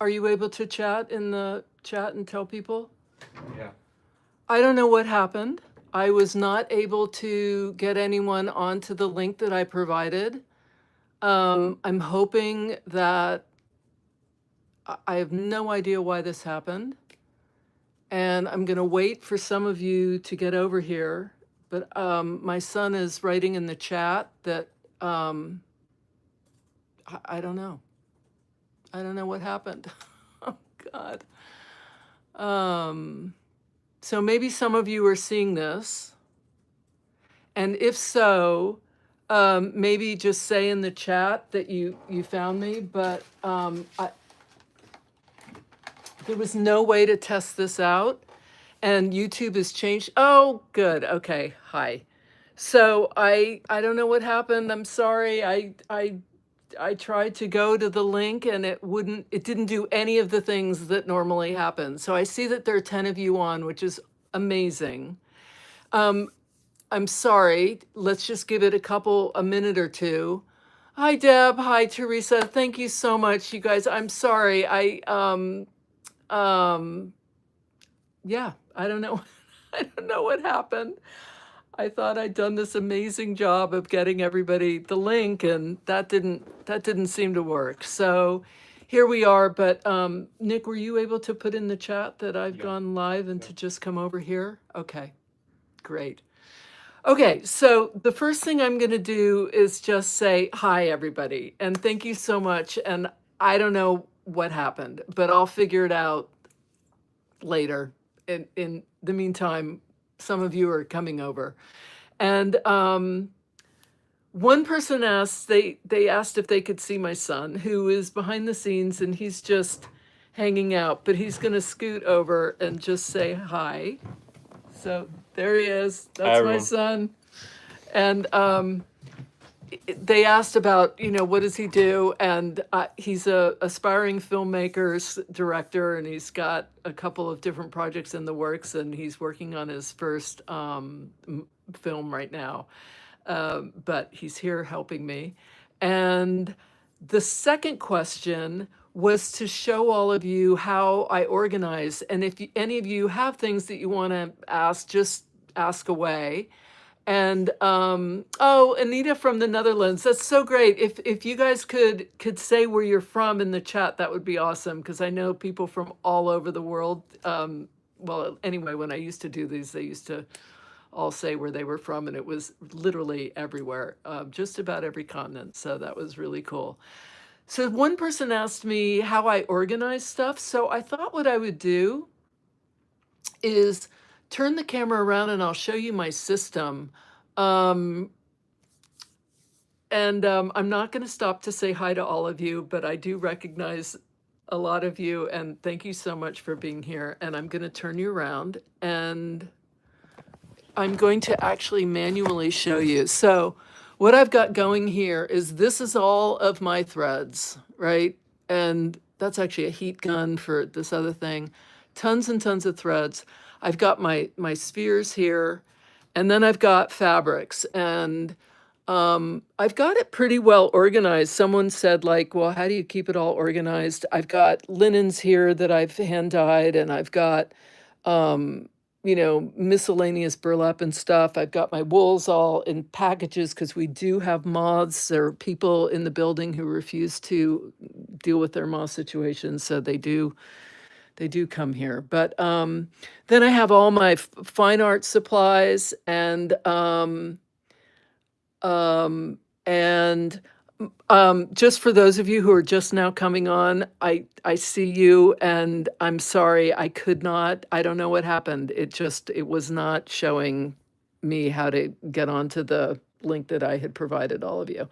Are you able to chat in the chat and tell people? Yeah. I don't know what happened. I was not able to get anyone onto the link that I provided. I'm hoping that I have no idea why this happened. And I'm going to wait for some of you to get over here. But my son is writing in the chat that I don't know. I don't know what happened. Oh, God. So maybe some of you are seeing this. And if so, maybe just say in the chat that you found me. But there was no way to test this out. And YouTube has changed. Oh, good. Okay. Hi. So I don't know what happened. I'm sorry. I tried to go to the link and it didn't do any of the things that normally happen. So I see that there are 10 of you on, which is amazing. I'm sorry. Let's just give it a minute or two. Hi, Deb. Hi, Teresa. Thank you so much, you guys. I'm sorry. Yeah, I don't know. I don't know what happened. I thought I'd done this amazing job of getting everybody the link, and that didn't seem to work. So here we are. But Nick, were you able to put in the chat that I've gone live and to just come over here? Okay, great. Okay, so the first thing I'm going to do is just say hi, everybody, and thank you so much. And I don't know what happened, but I'll figure it out later. In the meantime, some of you are coming over. And one person asked, they asked if they could see my son, who is behind the scenes, and he's just hanging out, but he's going to scoot over and just say hi. So there he is. That's my son. And they asked about, what does he do? And he's a aspiring filmmaker, director, and he's got a couple of different projects in the works, and he's working on his first film right now. But he's here helping me. And the second question was to show all of you how I organize. And if any of you have things that you want to ask, just ask away. And oh, Anita from the Netherlands, that's so great. If you guys could say where you're from in the chat, that would be awesome, because I know people from all over the world. Well, anyway, when I used to do these, they used to all say where they were from, and it was literally everywhere, just about every continent. So that was really cool. So one person asked me how I organize stuff. So I thought what I would do is turn the camera around and I'll show you my system. I'm not going to stop to say hi to all of you, but I do recognize a lot of you, and thank you so much for being here. And I'm going to turn you around, and I'm going to actually manually show you. So what I've got going here is this is all of my threads, right? And that's actually a heat gun for this other thing. Tons and tons of threads. I've got my spheres here, and then I've got fabrics, and I've got it pretty well organized. Someone said, like, well, how do you keep it all organized? I've got linens here that I've hand dyed, and I've got miscellaneous burlap and stuff. I've got my wools all in packages because we do have moths. There are people in the building who refuse to deal with their moth situations, so they do come here. But then I have all my fine art supplies, and just for those of you who are just now coming on, I see you, and I'm sorry, I don't know what happened. It was not showing me how to get onto the link that I had provided all of you.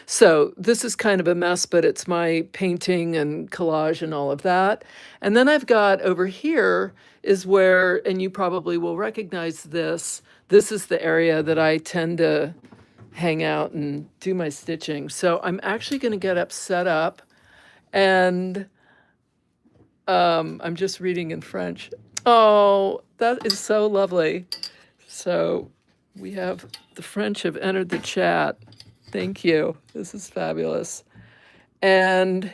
So this is kind of a mess, but it's my painting and collage and all of that. And then I've got over here is where, and you probably will recognize this is the area that I tend to hang out and do my stitching. So I'm actually going to get set up, and I'm just reading in French. Oh, that is so lovely. So we have the French have entered the chat. Thank you. This is fabulous. And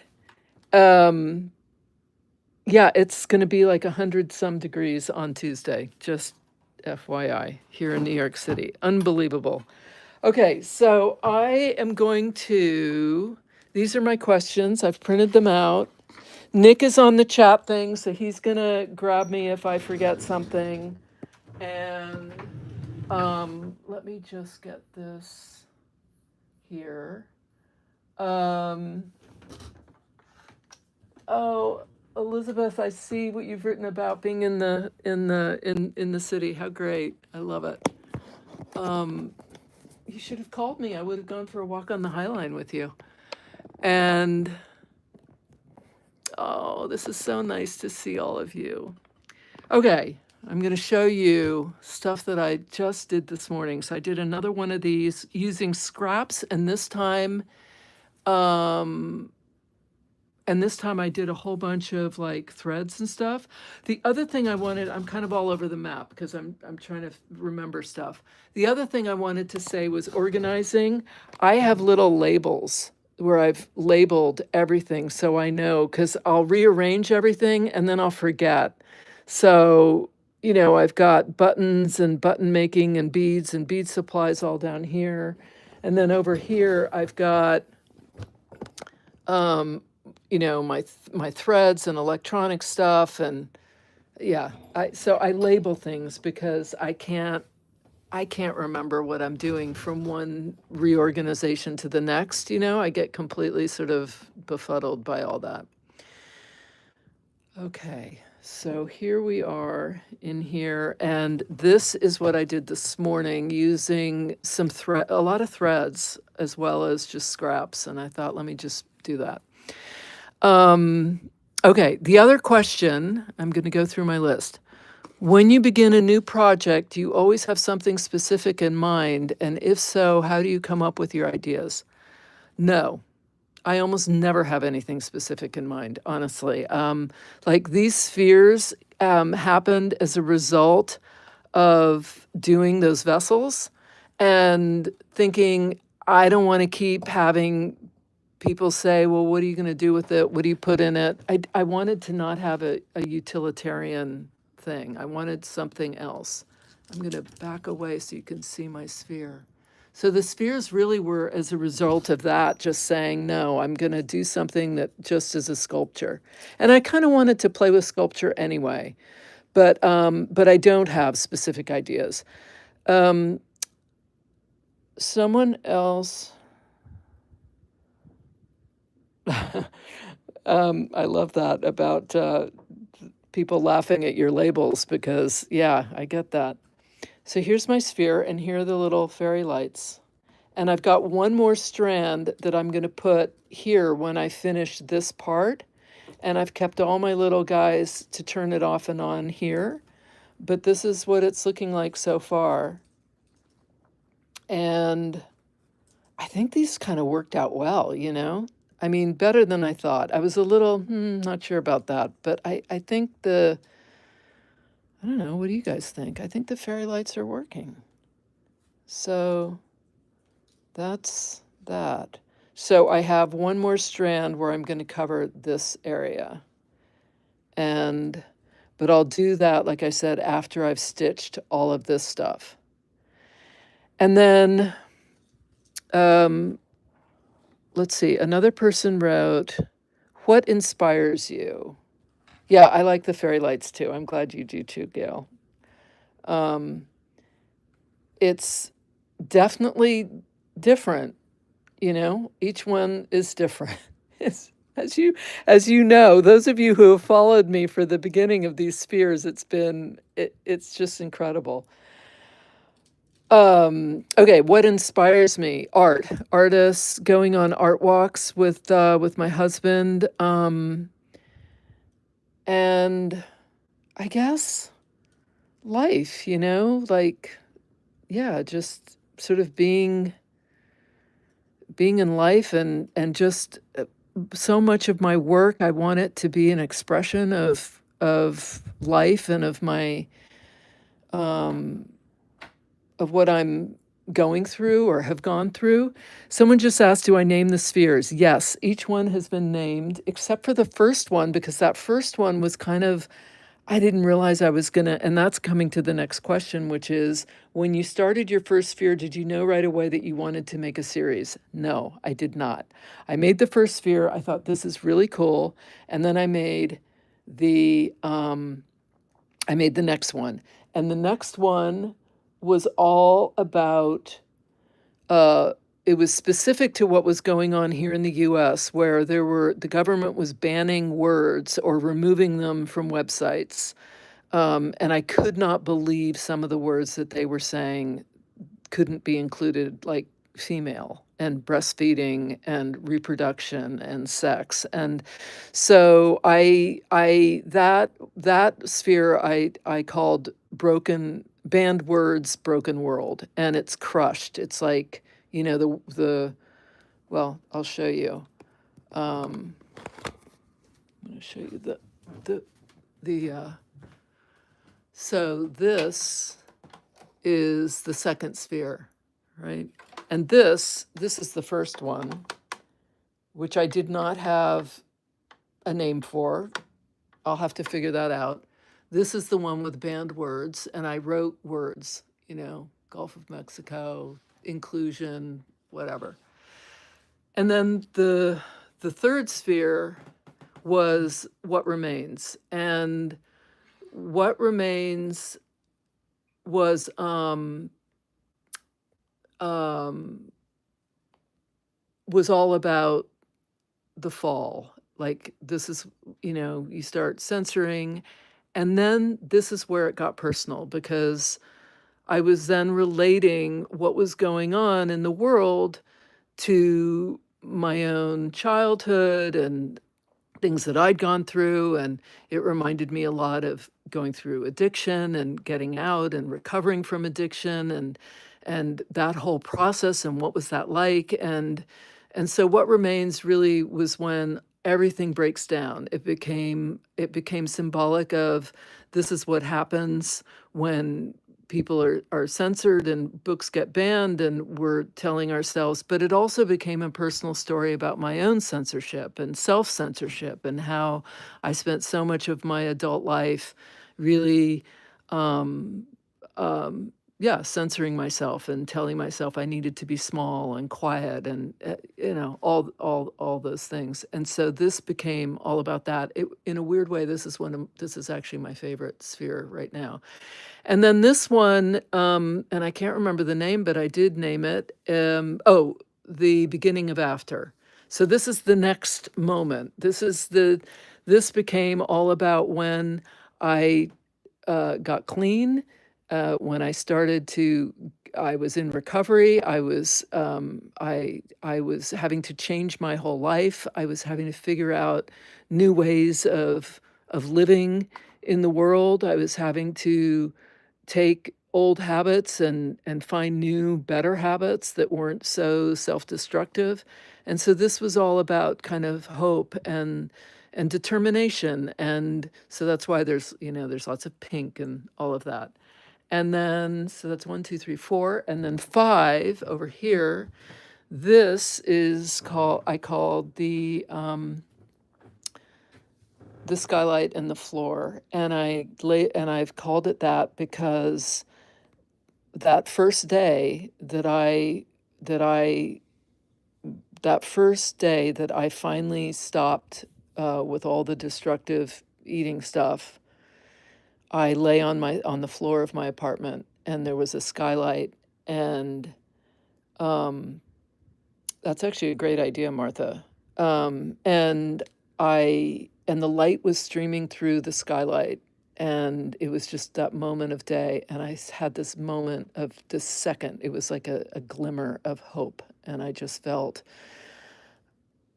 Yeah, it's going to be like 100 some degrees on Tuesday. Just FYI, here in New York City. Unbelievable. Okay, so I am going to, these are my questions. I've printed them out. Nick is on the chat thing, so he's going to grab me if I forget something. And let me just get this here. Oh, Elizabeth, I see what you've written about being in the city. How great. I love it. You should have called me. I would have gone for a walk on the High Line with you. And oh, this is so nice to see all of you. Okay, I'm going to show you stuff that I just did this morning. So I did another one of these using scraps, and this time I did a whole bunch of like threads and stuff. The other thing I wanted, I'm kind of all over the map because I'm trying to remember stuff. The other thing I wanted to say was organizing. I have little labels where I've labeled everything so I know, because I'll rearrange everything and then I'll forget. So, I've got buttons and button making and bead supplies all down here. And then over here, I've got my threads and electronic stuff, and yeah, so I label things because I can't remember what I'm doing from one reorganization to the next. I get completely sort of befuddled by all that. Okay, so here we are in here, and this is what I did this morning using a lot of threads as well as just scraps, and I thought, let me just do that. Okay, the other question, I'm going to go through my list. When you begin a new project, do you always have something specific in mind? And if so, how do you come up with your ideas? No, I almost never have anything specific in mind, honestly. Like these spheres happened as a result of doing those vessels and thinking, I don't want to keep having people say, well, what are you going to do with it? What do you put in it? I wanted to not have a utilitarian thing. I wanted something else. I'm going to back away so you can see my sphere. So the spheres really were as a result of that, just saying, no, I'm going to do something that just is a sculpture. And I kind of wanted to play with sculpture anyway, but I don't have specific ideas. Someone else... I love that about people laughing at your labels because, yeah, I get that. So here's my sphere, and here are the little fairy lights. And I've got one more strand that I'm going to put here when I finish this part. And I've kept all my little guys to turn it off and on here. But this is what it's looking like so far. And I think these kind of worked out well, I mean, better than I thought. I was a little not sure about that, but I think I don't know, what do you guys think? I think the fairy lights are working. So that's that. So I have one more strand where I'm going to cover this area. But I'll do that, like I said, after I've stitched all of this stuff. And then, let's see, another person wrote, what inspires you? Yeah, I like the fairy lights too. I'm glad you do too, Gail. It's definitely different, each one is different. As you know, those of you who have followed me for the beginning of these spheres, it's just incredible. Okay, what inspires me? Artists, going on art walks with my husband, and I guess life, like, yeah, just sort of being in life, and just so much of my work, I want it to be an expression of life and of my of what I'm going through or have gone through. Someone just asked, do I name the spheres? Yes, each one has been named, except for the first one, because that first one was kind of, I didn't realize I was gonna, and that's coming to the next question, which is, when you started your first sphere, did you know right away that you wanted to make a series? No, I did not. I made the first sphere, I thought this is really cool, and then the, I made the next one. And the next one was all about, uh, it was specific to what was going on here in the US, where the government was banning words or removing them from websites. And I could not believe some of the words that they were saying couldn't be included, like female and breastfeeding and reproduction and sex. And so that sphere I called banned words, broken world, and it's crushed. It's like, well, I'll show you. I'm going to show you the so this is the second sphere, right? And this is the first one, which I did not have a name for. I'll have to figure that out. This is the one with banned words, and I wrote words, Gulf of Mexico, inclusion, whatever. And then the third sphere was what remains. And what remains was all about the fall. Like, this is, you start censoring, and then this is where it got personal, because I was then relating what was going on in the world to my own childhood and things that I'd gone through. And it reminded me a lot of going through addiction and getting out and recovering from addiction and that whole process, and what was that like. And so what remains really was when everything breaks down. It became symbolic of, this is what happens when people are censored and books get banned, and we're telling ourselves. But it also became a personal story about my own censorship and self-censorship, and how I spent so much of my adult life really censoring myself and telling myself I needed to be small and quiet, and all those things. And so this became all about that. In a weird way, this is actually my favorite sphere right now. And then this one, and I can't remember the name, but I did name it. The beginning of after. So this is the next moment. This became all about when I got clean, when I I was in recovery. I was having to change my whole life. I was having to figure out new ways of living in the world. I was having to take old habits and find new, better habits that weren't so self-destructive. And so this was all about kind of hope and determination. And so that's why there's lots of pink and all of that. And then, so that's 1, 2, 3, 4, and then 5 over here. This is I called the skylight and the floor, and I've called it that because that first day that I finally stopped with all the destructive eating stuff, I lay on the floor of my apartment, and there was a skylight, and that's actually a great idea, Martha. And the light was streaming through the skylight, and it was just that moment of day, and I had this moment of this second. It was like a glimmer of hope, and I just felt,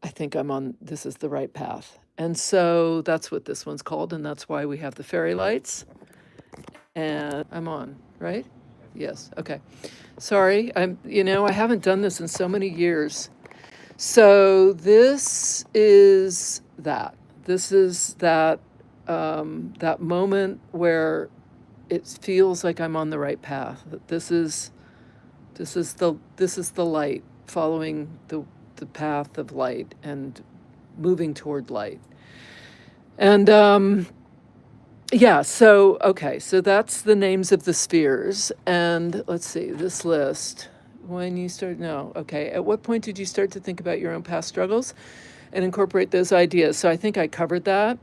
I think this is the right path. And so that's what this one's called, and that's why we have the fairy lights. And I'm on, right? Yes, okay. Sorry, I haven't done this in so many years. So this is that. This is that moment where it feels like I'm on the right path. This is This is the light, following the path of light and moving toward light. And yeah, so okay, so that's the names of the spheres. And let's see, this list. When you start, no, okay. At what point did you start to think about your own past struggles and incorporate those ideas? So I think I covered that.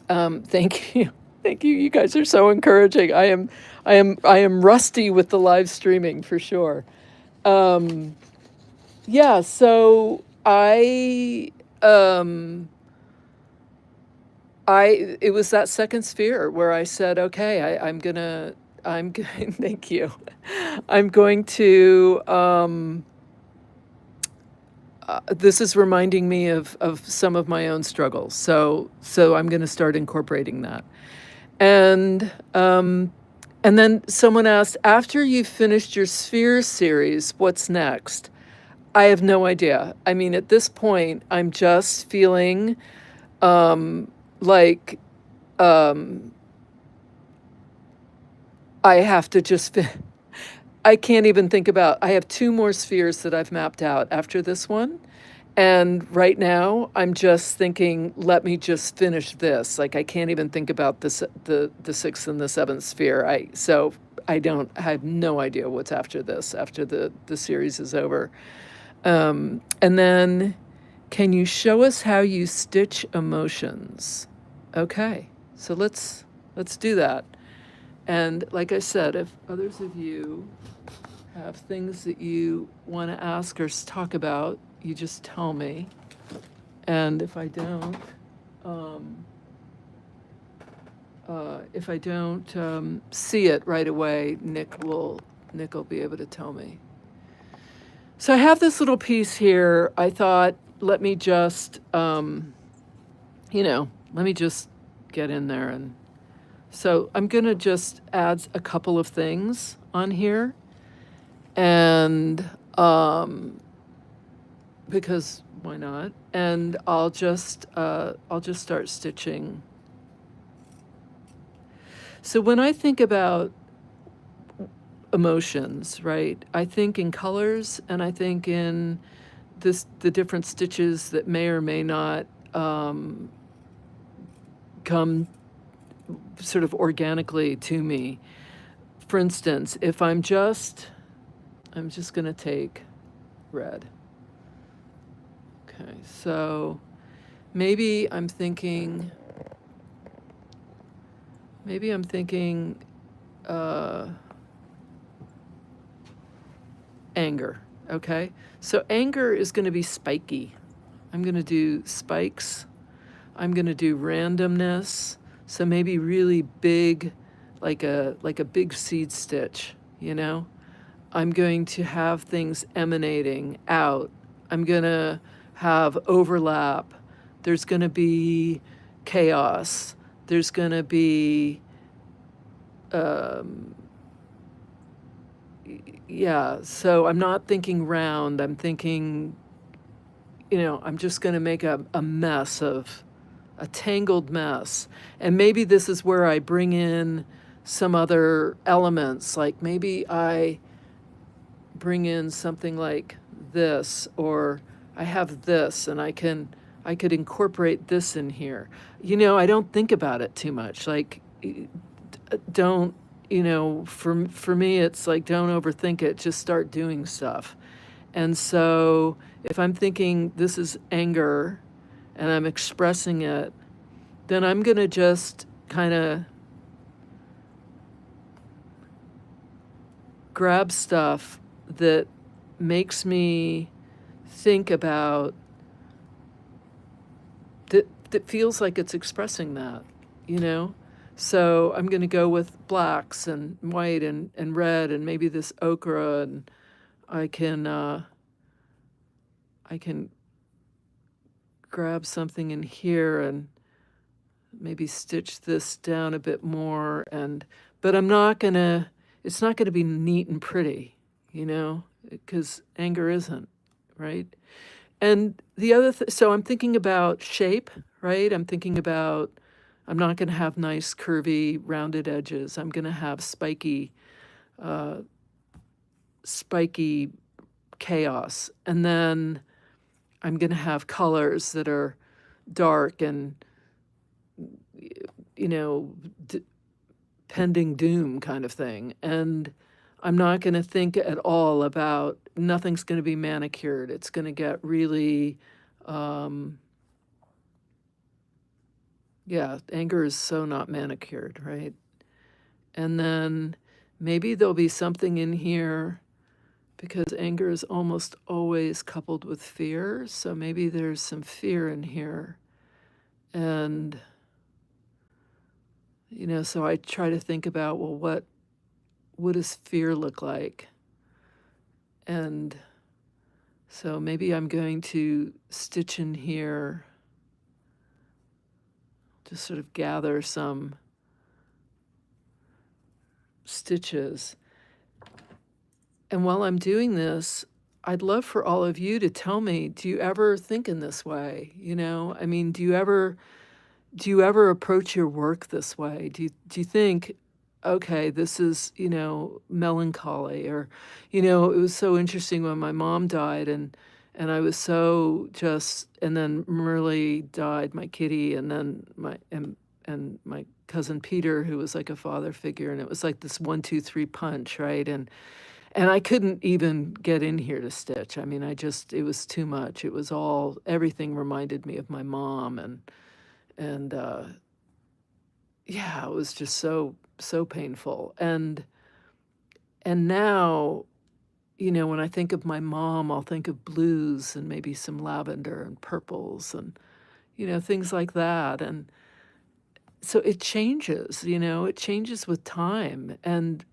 Thank you. Thank you. You guys are so encouraging. I am rusty with the live streaming for sure. Yeah, so it was that second sphere where I said, okay, I'm going, thank you. I'm going to, this is reminding me of some of my own struggles. So I'm going to start incorporating that. And then someone asked, after you've finished your sphere series, what's next? I have no idea. I mean, at this point, I'm just feeling like I have to just, I can't even think about, I have 2 more spheres that I've mapped out after this one. And right now, I'm just thinking, let me just finish this. Like, I can't even think about this, the 6th and the 7th sphere. I have no idea what's after this, after the series is over. And then, can you show us how you stitch emotions? Okay, so let's do that. And like I said, if others of you have things that you want to ask or talk about, you just tell me. And if I don't, see it right away, Nick will be able to tell me. So I have this little piece here. I thought, let me just, let me just get in there. And so I'm going to just add a couple of things on here. And because why not? And I'll just start stitching. So when I think about emotions, right, I think in colors, and I think in the different stitches that may or may not come sort of organically to me. For instance, if I'm just going to take red. Okay, so maybe I'm thinking anger. Okay, so anger is going to be spiky. I'm going to do spikes. I'm going to do randomness. So maybe really big, like a big seed stitch, I'm going to have things emanating out. I'm going to have overlap. There's going to be chaos. There's going to be, so I'm not thinking round. I'm thinking, I'm just going to make a mess of, a tangled mess. And maybe this is where I bring in some other elements, like maybe I bring in something like this, or I have this, and I could incorporate this in here. I don't think about it too much. Like, don't, for me, it's like, don't overthink it, just start doing stuff. And so if I'm thinking this is anger and I'm expressing it, then I'm going to just kind of grab stuff that makes me think about, that feels like it's expressing that, So I'm going to go with blacks and white and red and maybe this ochre, and I can grab something in here and maybe stitch this down a bit more, but it's not gonna be neat and pretty, because anger isn't, right? And the other, so I'm thinking about shape, right? I'm not gonna have nice curvy rounded edges. I'm gonna have spiky spiky chaos. And then I'm going to have colors that are dark and, you know, pending doom kind of thing. And I'm not going to think at all about, nothing's going to be manicured. It's going to get really, yeah, anger is so not manicured, right? And then maybe there'll be something in here, because anger is almost always coupled with fear. So maybe there's some fear in here. And, you know, so I try to think about, well, what does fear look like? And so maybe I'm going to stitch in here, just sort of gather some stitches. And while I'm doing this, I'd love for all of you to tell me, do you ever think in this way? You know, I mean, do you ever approach your work this way? Do you think, okay, this is, you know, melancholy? Or, you know, it was so interesting when my mom died, and I was so just, and then Merle died, my kitty, and then and my cousin Peter, who was like a father figure, and it was like this 1, 2, 3 punch, right? And I couldn't even get in here to stitch. I mean, it was too much. It was all, everything reminded me of my mom, and yeah, it was just so painful. And now, you know, when I think of my mom, I'll think of blues and maybe some lavender and purples and, you know, things like that. And so it changes, you know, it changes with time, and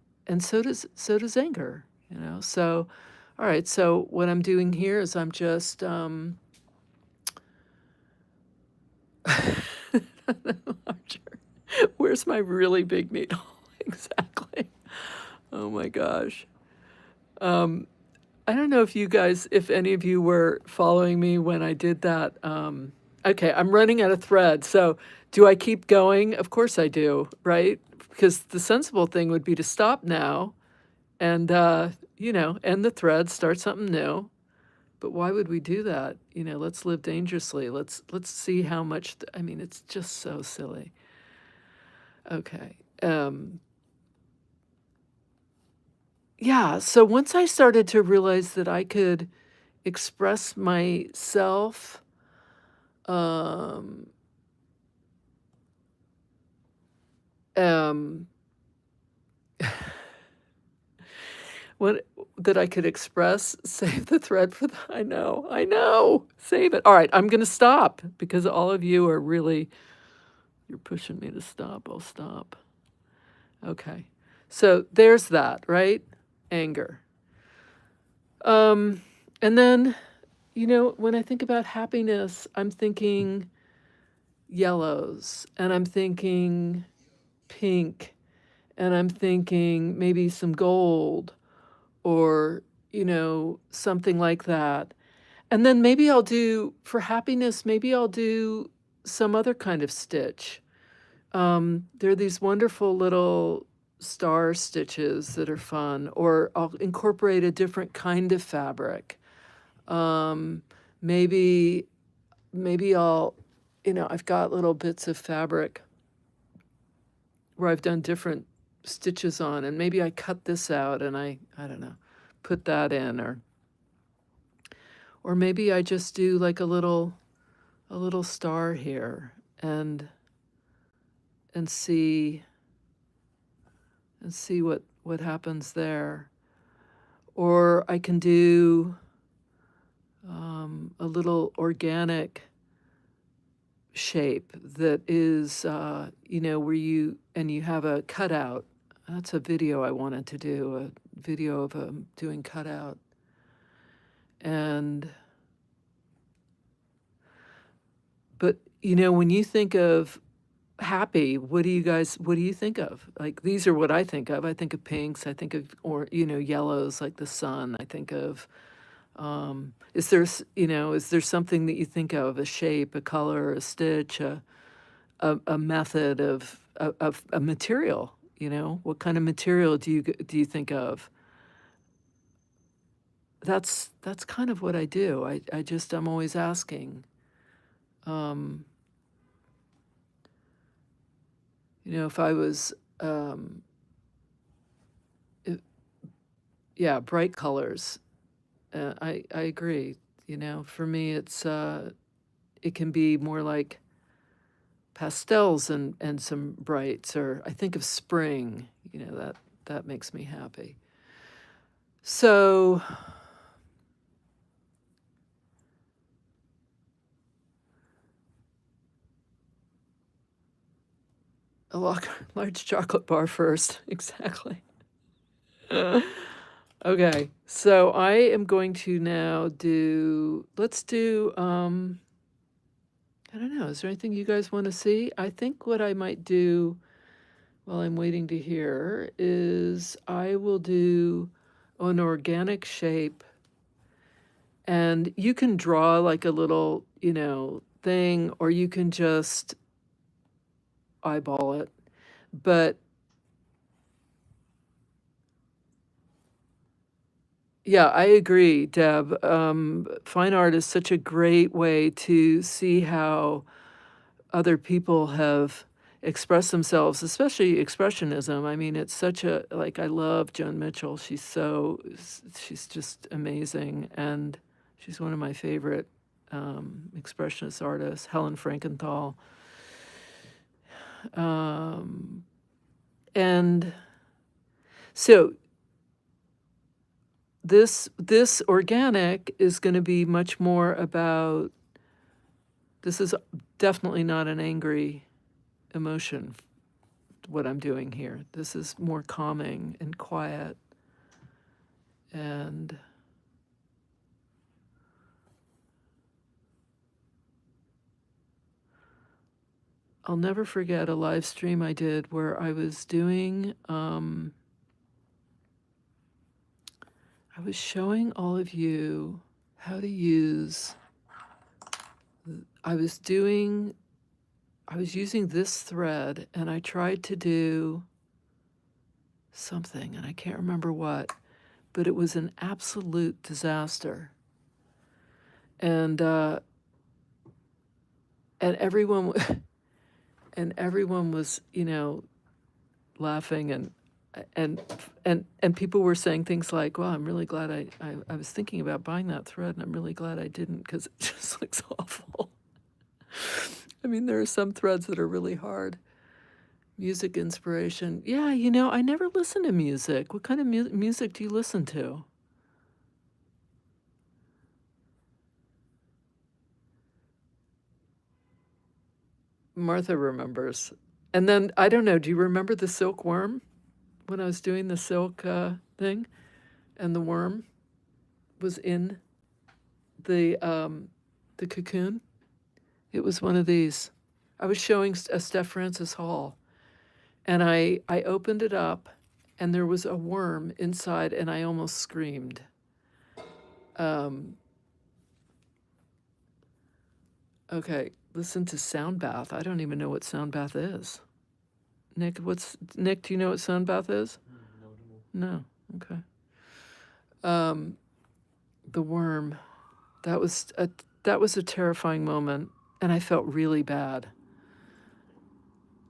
so does anger, you know. So all right, so what I'm doing here is I'm just where's my really big needle? Exactly. Oh my gosh. I don't know if you guys, if any of you were following me when I did that. Okay, I'm running out of thread. So do I keep going? Of course I do, right? Because the sensible thing would be to stop now and, you know, end the thread, start something new. But why would we do that? You know, let's live dangerously. Let's see how much, I mean, it's just so silly. Okay. Yeah, so once I started to realize that I could express myself, um, um, what that I could express, save the thread for the, I know, save it. All right, I'm gonna stop because all of you are really, you're pushing me to stop. I'll stop. Okay, so there's that, right? Anger. And then, you know, when I think about happiness, I'm thinking yellows, and I'm thinking pink, and I'm thinking maybe some gold, or, you know, something like that. And then maybe I'll do, for happiness, maybe I'll do some other kind of stitch. There are these wonderful little star stitches that are fun, or I'll incorporate a different kind of fabric. Um, maybe I'll, you know, I've got little bits of fabric where I've done different stitches on, and maybe I cut this out and I don't know, put that in, or maybe I just do like a little star here, and see what happens there. Or I can do a little organic shape that is, you know, where you have a cutout. That's a video I wanted to do, a video of doing cutout. And, but, you know, when you think of happy, what do you think of? Like, these are what I think of. I think of pinks, I think of, or, you know, yellows like the sun. I think of, is there something that you think of, a shape, a color, a stitch, a method of a material, you know? What kind of material do you think of? that's kind of what I do. I'm always asking. If I was, if, yeah, bright colors. I agree. For me, it can be more like pastels and some brights, or I think of spring. That makes me happy. So a large chocolate bar first. Exactly. Okay, so I am going to now let's do, I don't know, is there anything you guys want to see? I think what I might do while I'm waiting to hear is I will do an organic shape, and you can draw like a little, thing, or you can just eyeball it. But yeah, I agree, Deb. Fine art is such a great way to see how other people have expressed themselves, especially expressionism. I mean, it's such I love Joan Mitchell. She's just amazing. And she's one of my favorite expressionist artists, Helen Frankenthal. And so this organic is going to be much more about, this is definitely not an angry emotion, what I'm doing here. This is more calming and quiet. And I'll never forget a live stream I did where I was doing, I was showing all of you how to use, I was using this thread, and I tried to do something, and I can't remember what, but it was an absolute disaster. And everyone and everyone was, laughing, and people were saying things like, well, I'm really glad I was thinking about buying that thread, and I'm really glad I didn't, because it just looks awful. I mean, there are some threads that are really hard. Music inspiration. Yeah, I never listen to music. What kind of music do you listen to? Martha remembers. And then, I don't know, do you remember the silkworm? When I was doing the silk thing, and the worm was in the cocoon? It was one of these. I was showing a Steph Francis Hall, and I opened it up, and there was a worm inside, and I almost screamed. Okay, listen to sound bath. I don't even know what sound bath is. Nick, do you know what sound bath is? No. Okay. The worm. That was a terrifying moment, and I felt really bad,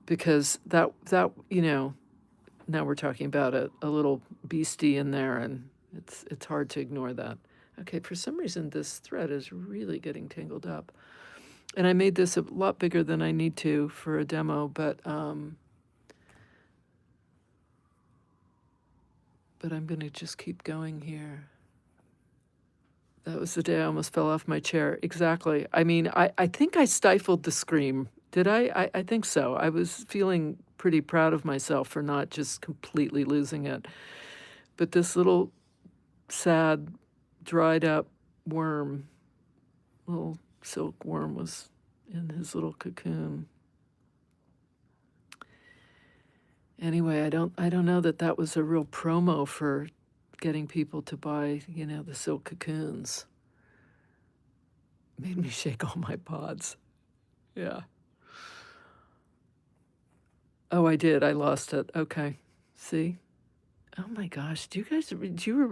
because that now we're talking about a little beastie in there, and it's hard to ignore that. Okay, for some reason this thread is really getting tangled up, and I made this a lot bigger than I need to for a demo, but I'm going to just keep going here. That was the day I almost fell off my chair. Exactly. I mean, I think I stifled the scream. Did I? I think so. I was feeling pretty proud of myself for not just completely losing it. But this little sad, dried up worm, little silkworm, was in his little cocoon. Anyway, I don't know that was a real promo for getting people to buy, the silk cocoons. Made me shake all my pods. Yeah. Oh, I did. I lost it. Okay. See? Oh my gosh. Do you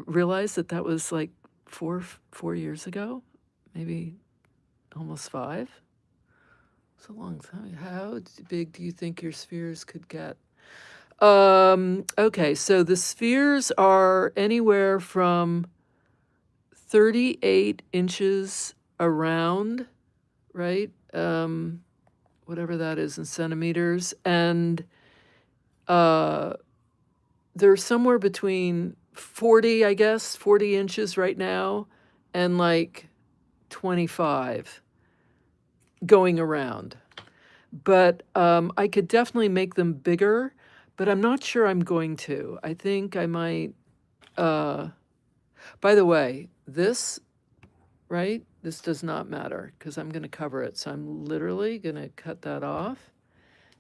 realize that was like four years ago, maybe almost 5. It's a long time. How big do you think your spheres could get? Okay, so the spheres are anywhere from 38 inches around, right? Whatever that is in centimeters. And they're somewhere between 40, I guess, 40 inches right now, and like 25 going around. But I could definitely make them bigger, but I'm not sure I'm going to. I think I might. By the way, this, right? This does not matter because I'm going to cover it. So I'm literally going to cut that off.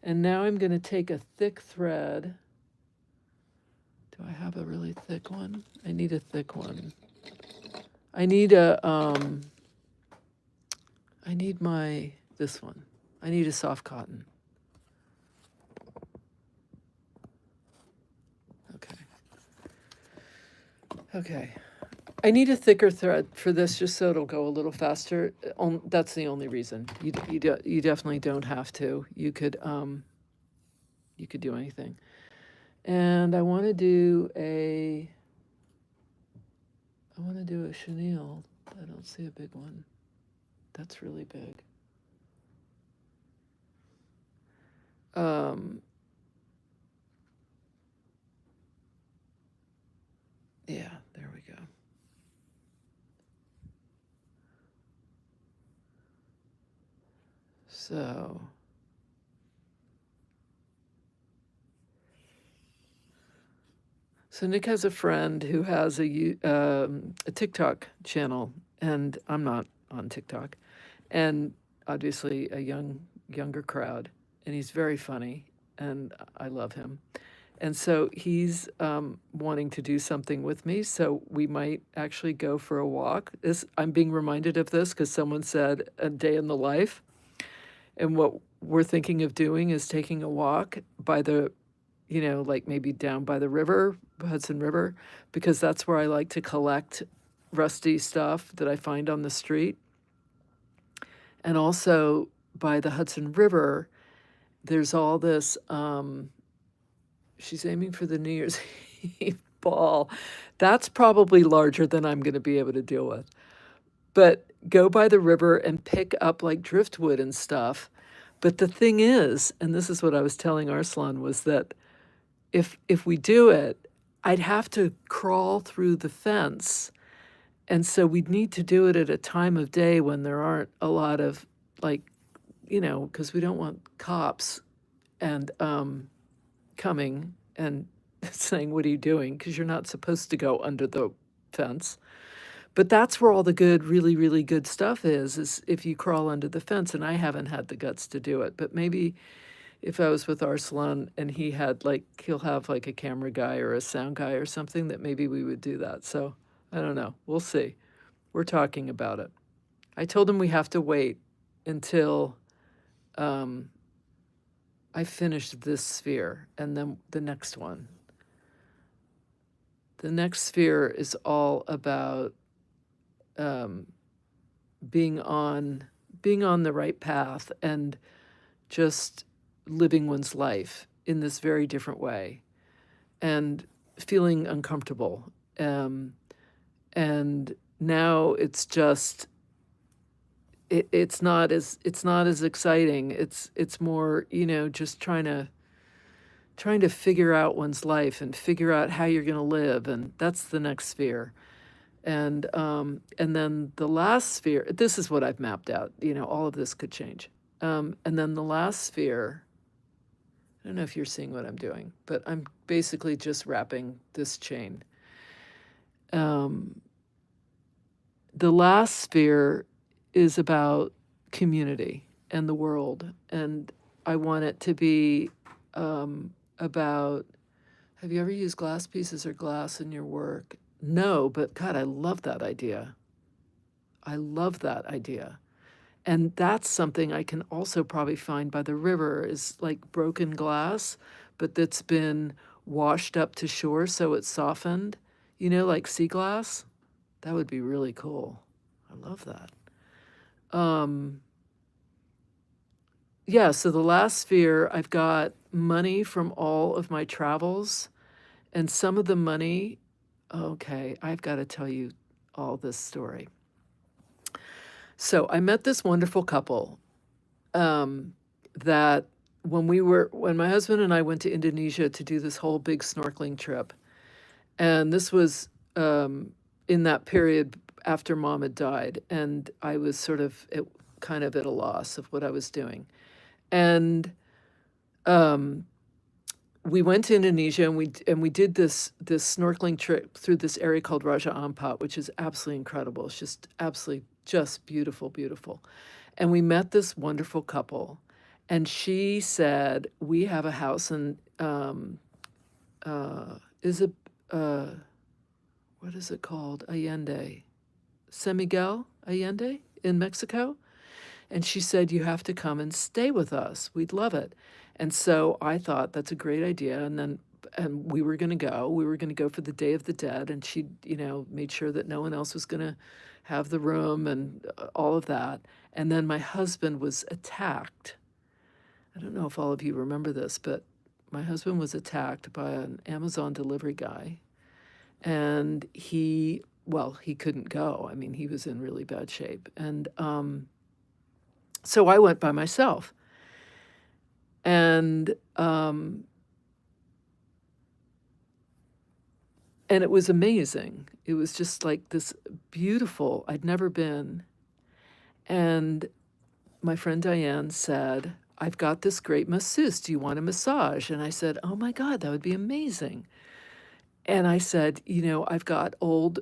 And now I'm going to take a thick thread. Do I have a really thick one? I need a thick one. I need this one. I need a soft cotton. Okay. I need a thicker thread for this just so it'll go a little faster. That's the only reason. You definitely don't have to. You could do anything. And I want to do a chenille. I don't see a big one. That's really big. Yeah, there we go. So Nick has a friend who has a TikTok channel, and I'm not on TikTok, and obviously a younger crowd, and he's very funny, and I love him. And so he's wanting to do something with me, so we might actually go for a walk. I'm being reminded of this because someone said a day in the life, and what we're thinking of doing is taking a walk by the, like maybe down by the river, Hudson River, because that's where I like to collect rusty stuff that I find on the street. And also by the Hudson River, there's all this, she's aiming for the New Year's Eve ball. That's probably larger than I'm going to be able to deal with. But go by the river and pick up like driftwood and stuff. But the thing is, and this is what I was telling Arslan, was that if we do it, I'd have to crawl through the fence. And so we'd need to do it at a time of day when there aren't a lot of, like, because we don't want cops and coming and saying, what are you doing? Because you're not supposed to go under the fence. But that's where all the good, really, really good stuff is if you crawl under the fence. And I haven't had the guts to do it. But maybe if I was with Arslan and he'll have like a camera guy or a sound guy or something, that maybe we would do that. So I don't know. We'll see. We're talking about it. I told him we have to wait until I finish this sphere and then the next one. The next sphere is all about being on the right path and just living one's life in this very different way and feeling uncomfortable. And now it's just it's not as exciting. It's more, just trying to figure out one's life and figure out how you're going to live, and that's the next sphere. And then the last sphere, this is what I've mapped out. All of this could change. And then the last sphere, I don't know if you're seeing what I'm doing, but I'm basically just wrapping this chain. The last sphere is about community and the world. And I want it to be about, have you ever used glass pieces or glass in your work? No, but God, I love that idea. I love that idea. And that's something I can also probably find by the river is like broken glass, but that's been washed up to shore so it's softened, like sea glass. That would be really cool. I love that. Um, yeah, so the last sphere, I've got money from all of my travels, and some of the money, okay, I've got to tell you all this story. So I met this wonderful couple that when my husband and I went to Indonesia to do this whole big snorkeling trip, and this was in that period after mom had died, and I was kind of at a loss of what I was doing. And we went to Indonesia, and we did this snorkeling trip through this area called Raja Ampat, which is absolutely incredible. It's just absolutely just beautiful, beautiful. And we met this wonderful couple, and she said, "We have a house in is it what is it called? Allende, San Miguel Allende in Mexico." And she said, "You have to come and stay with us. We'd love it." And so I thought that's a great idea. And we were going to go. We were going to go for the Day of the Dead. And she, made sure that no one else was going to have the room and all of that. And then my husband was attacked. I don't know if all of you remember this, but my husband was attacked by an Amazon delivery guy. And he couldn't go. I mean, he was in really bad shape. And so I went by myself. And it was amazing. It was just like this beautiful, I'd never been. And my friend Diane said, "I've got this great masseuse. Do you want a massage?" And I said, "Oh my God, that would be amazing." And I said, "I've got old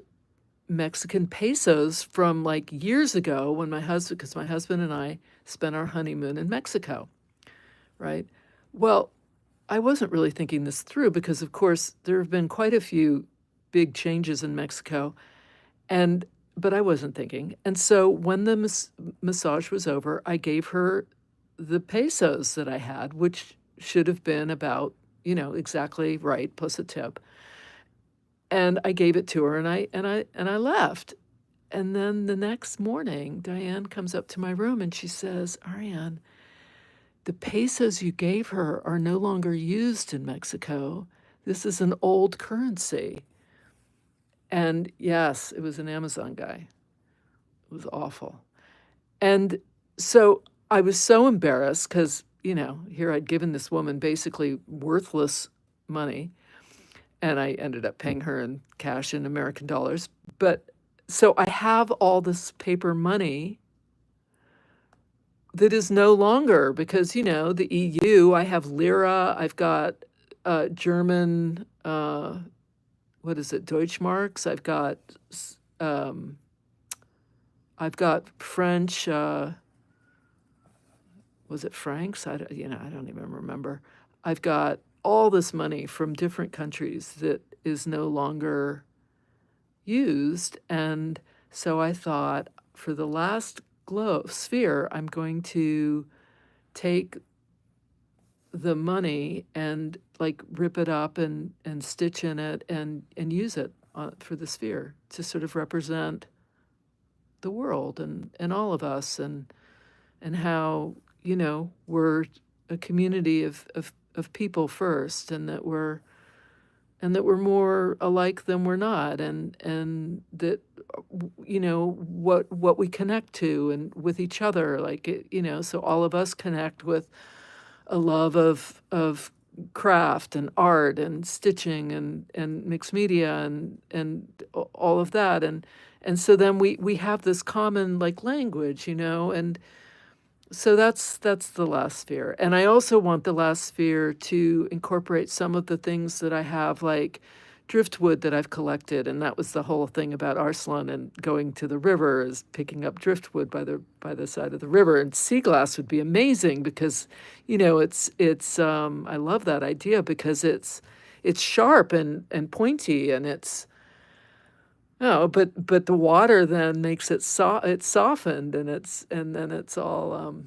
Mexican pesos from like years ago when because my husband and I spent our honeymoon in Mexico, right?" Well, I wasn't really thinking this through because, of course, there have been quite a few big changes in Mexico, but I wasn't thinking. And so when the massage was over, I gave her the pesos that I had, which should have been about, exactly right, plus a tip. And I gave it to her, and I left. And then the next morning, Diane comes up to my room and she says, "Ariane, the pesos you gave her are no longer used in Mexico. This is an old currency." And yes, it was an Amazon guy. It was awful. And so I was so embarrassed because, here I'd given this woman basically worthless money. And I ended up paying her in cash in American dollars. But so I have all this paper money that is no longer because, the EU, I have lira, I've got German, what is it, Deutschmarks, I've got French, was it francs? I don't even remember. I've got all this money from different countries that is no longer used. And so I thought, for the last sphere, I'm going to take the money and like rip it up and stitch in it and use it for the sphere to sort of represent the world and all of us and how, we're a community of people first, and that we're more alike than we're not, and that what we connect to and with each other, like so all of us connect with a love of craft and art and stitching and mixed media and all of that, and so then we have this common like language, and so that's the last sphere. And I also want the last sphere to incorporate some of the things that I have, like driftwood that I've collected. And that was the whole thing about Arslan and going to the river, is picking up driftwood by the side of the river. And sea glass would be amazing because, it's I love that idea because it's sharp and pointy, and it's but the water then makes it it's softened, and then it's all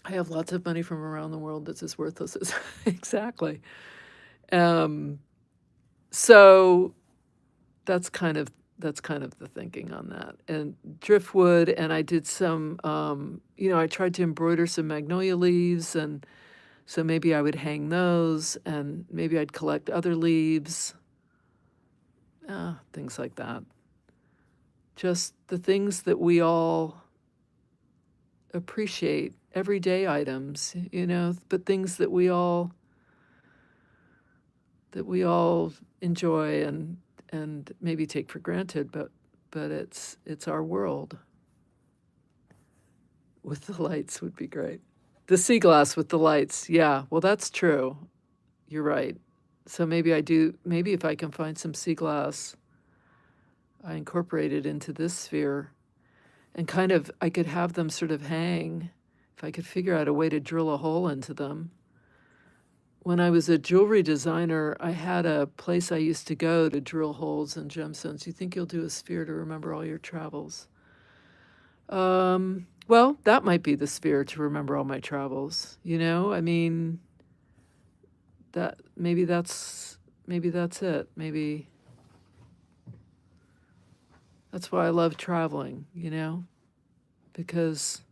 I have lots of money from around the world that's as worthless as exactly. So that's kind of that's kind of the thinking on that. And driftwood, and I did some, I tried to embroider some magnolia leaves, and so maybe I would hang those, and maybe I'd collect other leaves, things like that. Just the things that we all appreciate, everyday items, but things that we all enjoy and maybe take for granted, but it's our world. With the lights would be great. The sea glass with the lights, yeah. Well, that's true. You're right. So maybe if I can find some sea glass, I incorporate it into this sphere, and kind of I could have them sort of hang, if I could figure out a way to drill a hole into them. When I was a jewelry designer, I had a place I used to go to drill holes in gemstones. You think you'll do a sphere to remember all your travels? Well, that might be the sphere to remember all my travels. I mean, maybe that's it. Maybe that's why I love traveling, because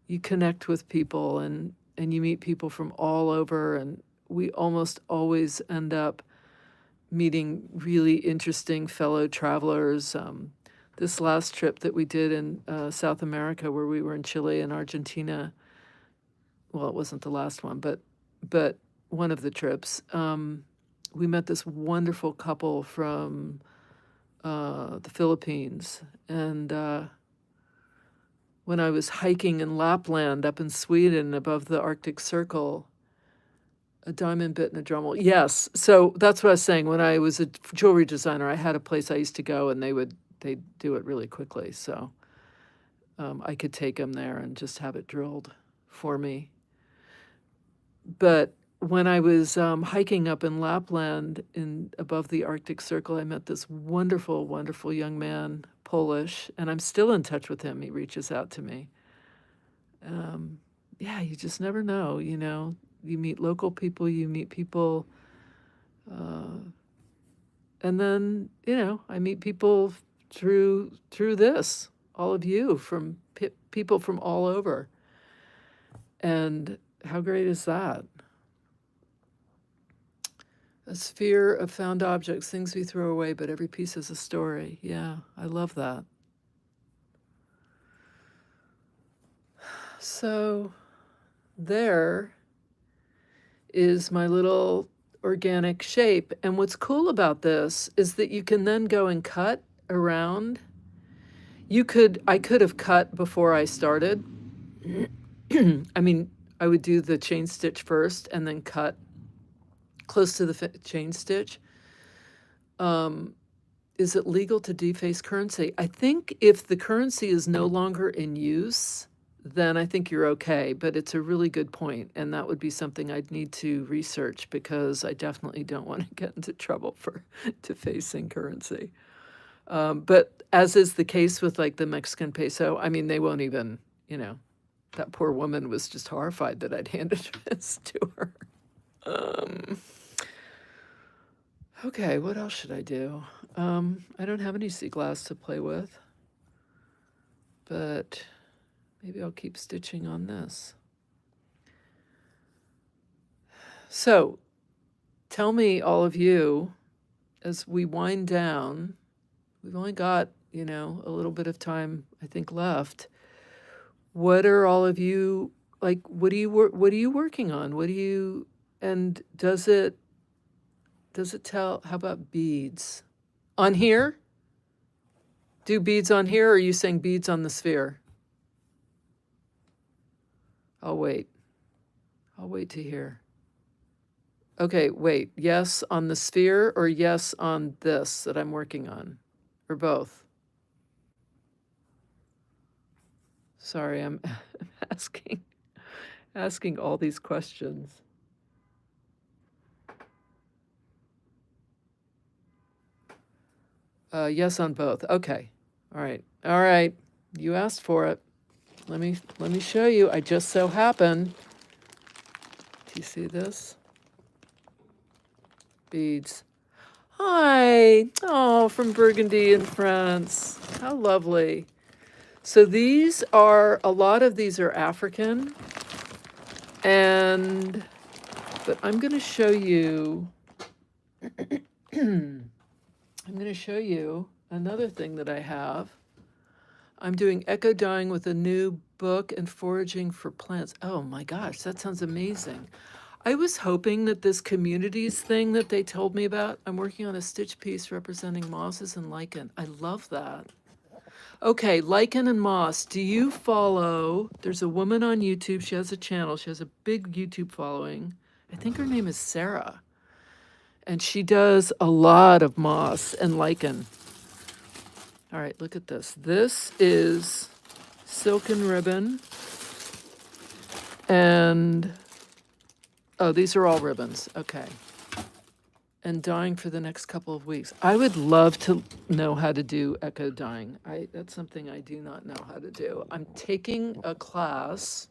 you connect with people and you meet people from all over, and we almost always end up meeting really interesting fellow travelers. This last trip that we did in South America, where we were in Chile and Argentina, well, it wasn't the last one, but one of the trips, we met this wonderful couple from the Philippines. And when I was hiking in Lapland up in Sweden above the Arctic Circle, a diamond bit and a drum roll. Yes. So that's what I was saying. When I was a jewelry designer, I had a place I used to go, and they'd do it really quickly. So I could take them there and just have it drilled for me. But when I was hiking up in Lapland above the Arctic Circle, I met this wonderful, wonderful young man, Polish, and I'm still in touch with him. He reaches out to me. Yeah, you just never know, You meet local people, you meet people, and then, I meet people through this, all of you, from people from all over. And how great is that? A sphere of found objects, things we throw away, but every piece has a story. Yeah, I love that. So there is my little organic shape. And what's cool about this is that you can then go and cut around. I could have cut before I started. I mean, I would do the chain stitch first and then cut close to the chain stitch. Is it legal to deface currency? I think if the currency is no longer in use, then I think you're okay. But it's a really good point, and that would be something I'd need to research, because I definitely don't want to get into trouble for defacing currency. But as is the case with like the Mexican peso, I mean, they won't even, that poor woman was just horrified that I'd handed this to her. Okay, what else should I do? I don't have any sea glass to play with, but maybe I'll keep stitching on this. So, tell me, all of you, as we wind down, we've only got, a little bit of time, I think, left. What are all of you, like, what are you working on? And does it tell, how about beads? On here? Do beads on here, or are you saying beads on the sphere? I'll wait to hear. Okay, wait, yes on the sphere, or yes on this that I'm working on? Or both? Sorry, I'm asking all these questions. Yes on both. Okay. All right. You asked for it. Let me show you. I just so happen. Do you see this? Beads. Hi. Oh, from Burgundy in France. How lovely. So these are, a lot of these are African, but I'm going to show you, I'm going to show you another thing that I have. I'm doing echo dyeing with a new book and foraging for plants. Oh my gosh, that sounds amazing. I was hoping that this communities thing that they told me about, I'm working on a stitch piece representing mosses and lichen. I love that. Okay, lichen and moss. Do you follow? There's a woman on YouTube. She has a channel. She has a big YouTube following. I think her name is Sarah. And she does a lot of moss and lichen. All right, look at this. This is silken ribbon. And, oh, these are all ribbons. Okay. And dyeing for the next couple of weeks. I would love to know how to do echo dyeing. That's something I do not know how to do. I'm taking a class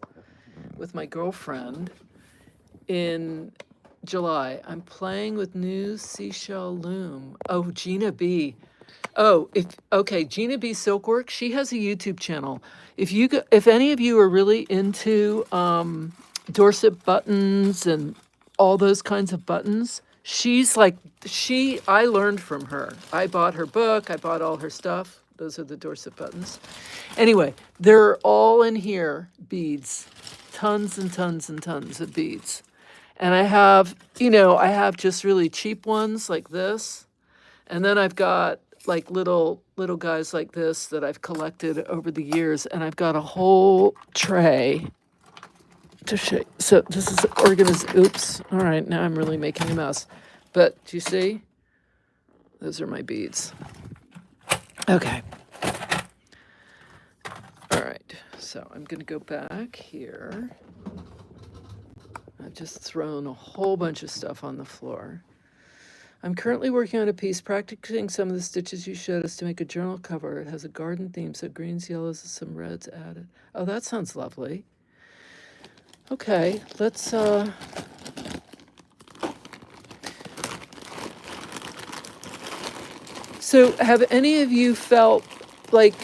with my girlfriend in July. I'm playing with new seashell loom. Oh, Gina B. Oh, Gina B Silkwork. She has a YouTube channel. If any of you are really into Dorset buttons and all those kinds of buttons, I learned from her. I bought her book. I bought all her stuff. Those are the Dorset buttons. Anyway, they're all in here, beads, tons and tons and tons of beads. And I have just really cheap ones like this. And then I've got like little guys like this that I've collected over the years. And I've got a whole tray to show. So this is organized. Oops. All right. Now I'm really making a mess. But do you see? Those are my beads. Okay. All right. So I'm going to go back here. I've just thrown a whole bunch of stuff on the floor. I'm currently working on a piece, practicing some of the stitches you showed us to make a journal cover. It has a garden theme, so greens, yellows, and some reds added. Oh, that sounds lovely. Okay, let's, so have any of you felt like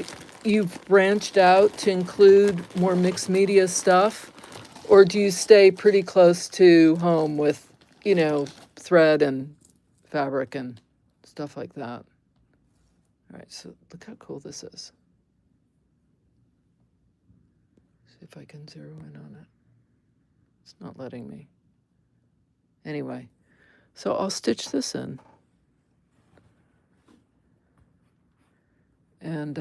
you've branched out to include more mixed media stuff? Or do you stay pretty close to home with, thread and fabric and stuff like that? All right, so look how cool this is. See if I can zero in on it. It's not letting me. Anyway, so I'll stitch this in. And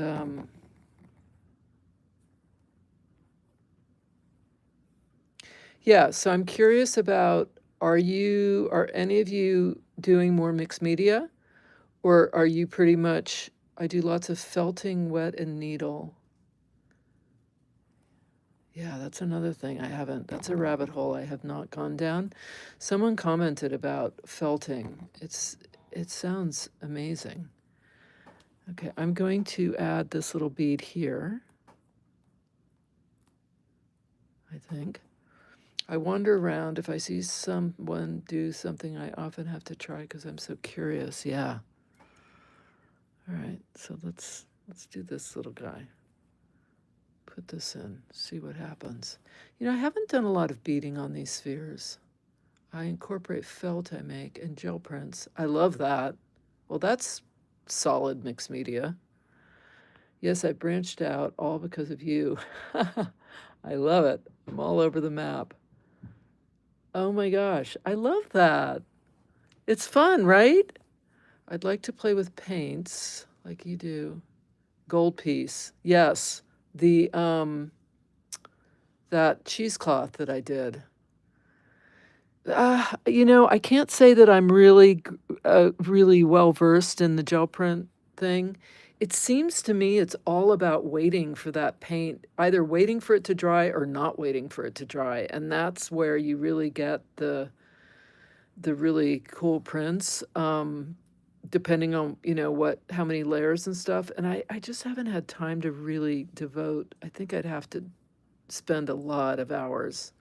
yeah, so I'm curious about, are any of you doing more mixed media? Or are you pretty much, I do lots of felting, wet, and needle. Yeah, that's another thing that's a rabbit hole I have not gone down. Someone commented about felting. It sounds amazing. Okay, I'm going to add this little bead here, I think. I wander around. If I see someone do something, I often have to try because I'm so curious. Yeah. All right, so let's do this little guy. Put this in, see what happens. I haven't done a lot of beading on these spheres. I incorporate felt I make and gel prints. I love that. Well, that's solid mixed media. Yes, I branched out all because of you. I love it. I'm all over the map. Oh my gosh, I love that. It's fun, right? I'd like to play with paints like you do. Gold piece. Yes. That cheesecloth that I did. I can't say that I'm really well versed in the gel print thing. It seems to me it's all about waiting for that paint, either waiting for it to dry or not waiting for it to dry. And that's where you really get the really cool prints, depending on, how many layers and stuff. And I just haven't had time to really devote. I think I'd have to spend a lot of hours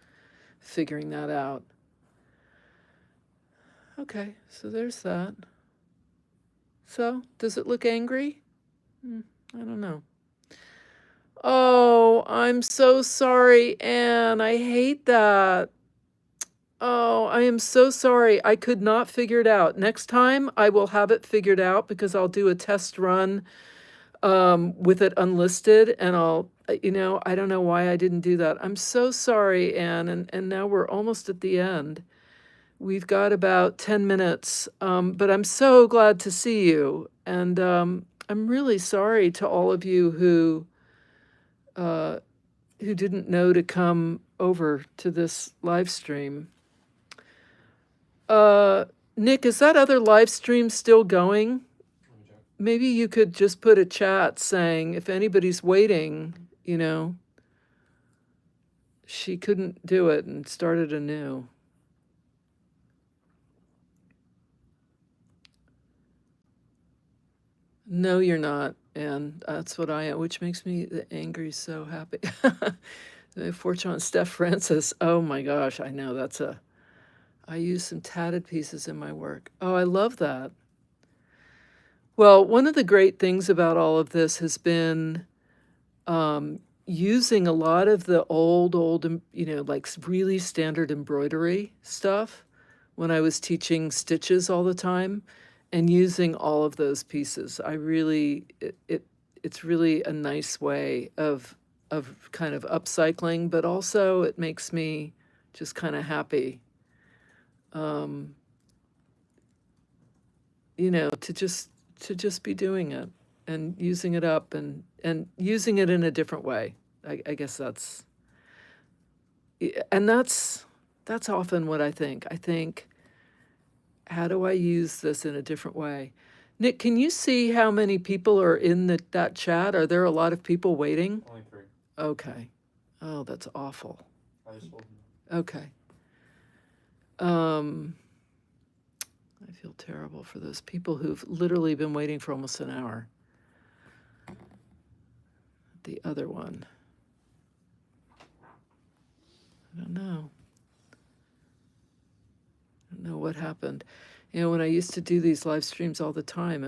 figuring that out. Okay, so there's that. So, does it look angry? I don't know. Oh, I'm so sorry, Anne. I hate that. Oh, I am so sorry. I could not figure it out. Next time I will have it figured out because I'll do a test run with it unlisted and I'll, I don't know why I didn't do that. I'm so sorry, Anne. And now we're almost at the end. We've got about 10 minutes, but I'm so glad to see you. And I'm really sorry to all of you who didn't know to come over to this live stream. Nick, is that other live stream still going? Maybe you could just put a chat saying if anybody's waiting, she couldn't do it and started anew. No, you're not. And that's what I am, which makes me angry so happy. Fortune on Steph Francis. Oh my gosh, I know I use some tatted pieces in my work. Oh, I love that. Well, one of the great things about all of this has been using a lot of the old, like really standard embroidery stuff when I was teaching stitches all the time and using all of those pieces. It's really a nice way of kind of upcycling, but also it makes me just kind of happy. To just be doing it and using it up and using it in a different way. I guess that's often what I think. I think, how do I use this in a different way? Nick, can you see how many people are in that chat? Are there a lot of people waiting? Only 3. Okay. Oh, that's awful. I just told them. Okay. I feel terrible for those people who've literally been waiting for almost an hour. The other one. I don't know. I don't know what happened. When I used to do these live streams all the time,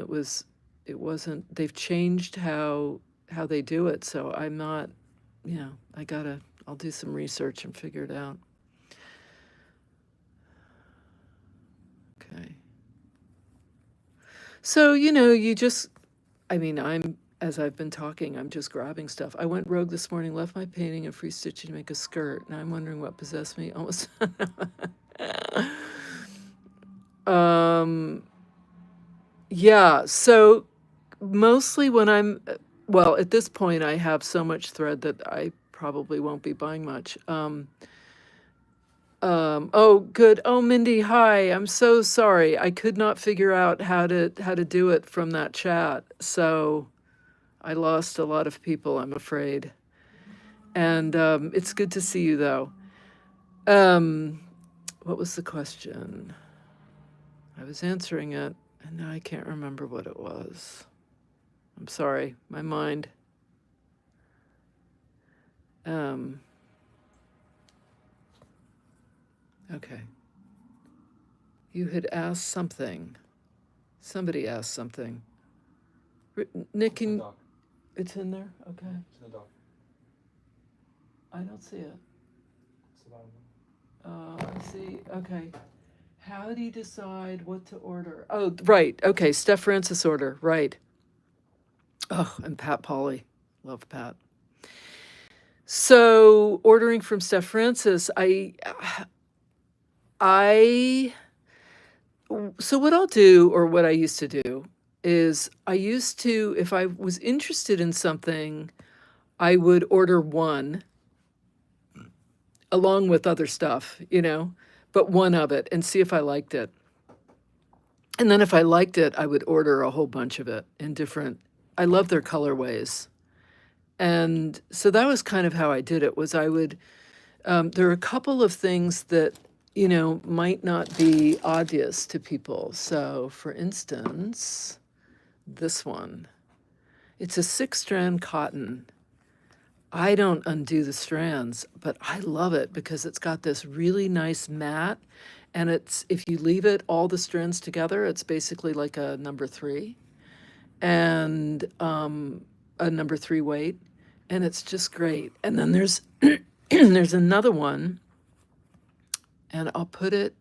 wasn't, they've changed how they do it. So I'm not, I'll do some research and figure it out. Okay. So, as I've been talking, I'm just grabbing stuff. I went rogue this morning, left my painting and free stitching to make a skirt. Now I'm wondering what possessed me. Almost. Yeah, so mostly when at this point, I have so much thread that I probably won't be buying much. Oh, good. Oh, Mindy, hi. I'm so sorry. I could not figure out how to do it from that chat. So I lost a lot of people, I'm afraid. And it's good to see you, though. What was the question? I was answering it, and now I can't remember what it was. I'm sorry, my mind. Okay. You had asked something. Somebody asked something. Nick, can... It's in there? Okay. It's in the dock. I don't see it. It's the bottom. I see. Okay. How do you decide what to order? Oh, right. Okay. Steph Francis order. Right. Oh, and Pat Pauly. Love Pat. So ordering from Steph Francis, so what I'll do, or what I used to do, is if I was interested in something, I would order one along with other stuff, but one of it and see if I liked it. And then if I liked it, I would order a whole bunch of it in different, I love their colorways. And so that was kind of how I did it, was I would, there are a couple of things that, might not be obvious to people. So for instance, this one, it's a 6-strand cotton. I don't undo the strands, but I love it because it's got this really nice mat, and if you leave it all the strands together, it's basically like a number 3. and a number 3 weight, and it's just great. And then there's there's another one, and I'll put it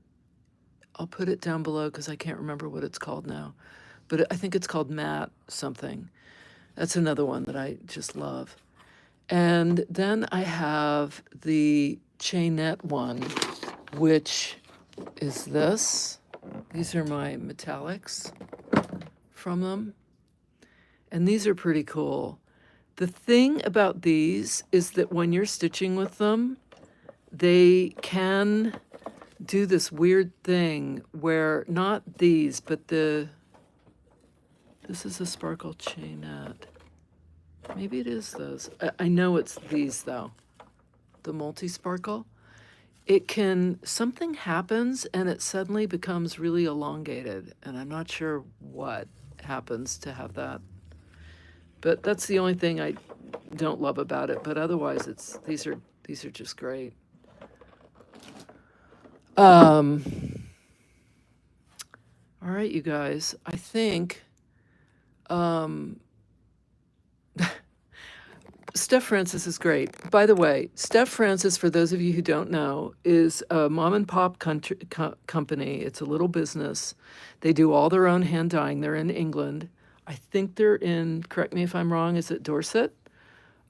down below because I can't remember what it's called now, but I think it's called Matte something. That's another one that I just love. And then I have the chainette one, which is this. These are my metallics from them. And these are pretty cool. The thing about these is that when you're stitching with them, they can do this weird thing where not these, but this is a sparkle chainette. Maybe it is those. I know it's these though, the multi-sparkle. It can, something happens and it suddenly becomes really elongated, and I'm not sure what happens to have that. But that's the only thing I don't love about it. But otherwise, these are just great. All right, you guys. I think Steph Francis is great. By the way, Steph Francis, for those of you who don't know, is a mom and pop company. It's a little business. They do all their own hand dyeing. They're in England. I think they're in, correct me if I'm wrong, is it Dorset?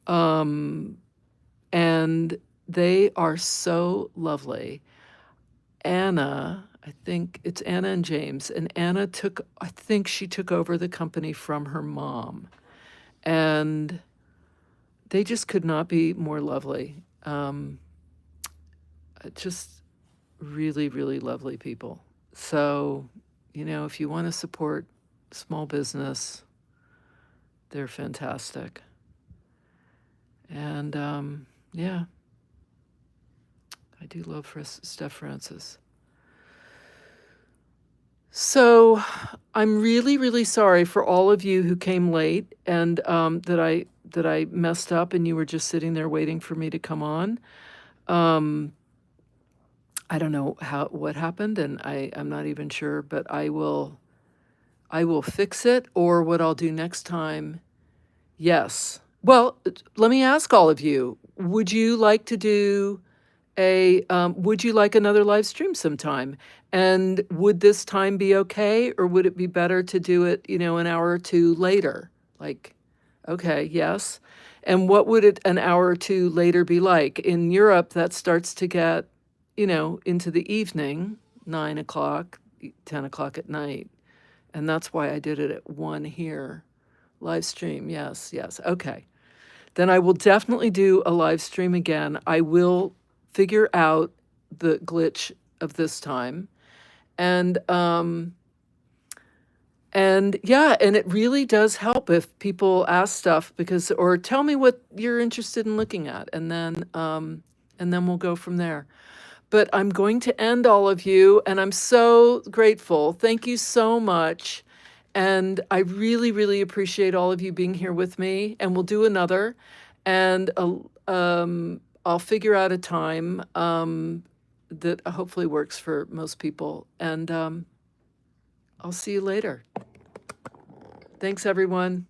And they are so lovely. Anna, I think it's Anna and James, and Anna I think she took over the company from her mom. And they just could not be more lovely. Just really, really lovely people. So, if you want to support small business, they're fantastic. And yeah, I do love Steph Francis. So I'm really, really sorry for all of you who came late and that I messed up and you were just sitting there waiting for me to come on. I don't know what happened, and I'm not even sure, but I will fix it, or what I'll do next time. Yes. Well, let me ask all of you, would you like to do would you like another live stream sometime? And would this time be okay, or would it be better to do it, an hour or two later? Like, okay, yes. And what would it an hour or two later be like? In Europe, that starts to get, into the evening, 9 o'clock, 10 o'clock at night. And that's why I did it at 1 here. Live stream, yes. Okay. Then I will definitely do a live stream again. I will figure out the glitch of this time. And yeah, and it really does help if people ask stuff or tell me what you're interested in looking at, and then we'll go from there. But I'm going to end all of you, and I'm so grateful. Thank you so much. And I really, really appreciate all of you being here with me, and we'll do another. And I'll figure out a time that hopefully works for most people. And I'll see you later. Thanks, everyone.